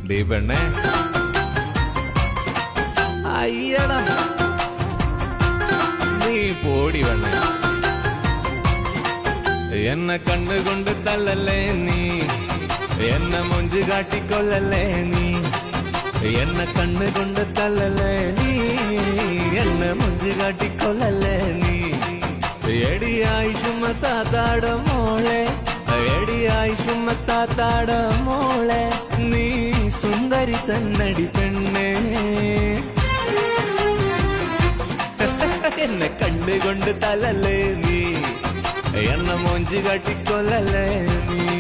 D പെണ്ണേ അയ്യടാ നീ പോടി പെണ്ണേ എന്നെ കണ്ണുകൊണ്ട് തള്ളല്ലേ നീ എന്നെ മൊഞ്ചു കാട്ടിക്കൊള്ളല്ലേ നീ എന്നെ കണ്ണുകൊണ്ട് തള്ളല്ലേ നീ എന്നെ മൊഞ്ചു കാട്ടിക്കൊള്ളല്ലേ നീ എടിയായി ചുമത്താത്താട മോളെ എടിയായി ചുമത്താത്താട മോളെ നീ സുന്ദരി തന്നടി പെണ്ണേ എന്നെ കണ്ടുകൊണ്ട് തലല്ലേ നീ എന്നെ മൊഞ്ചു കാട്ടിക്കൊല്ലല്ലേ നീ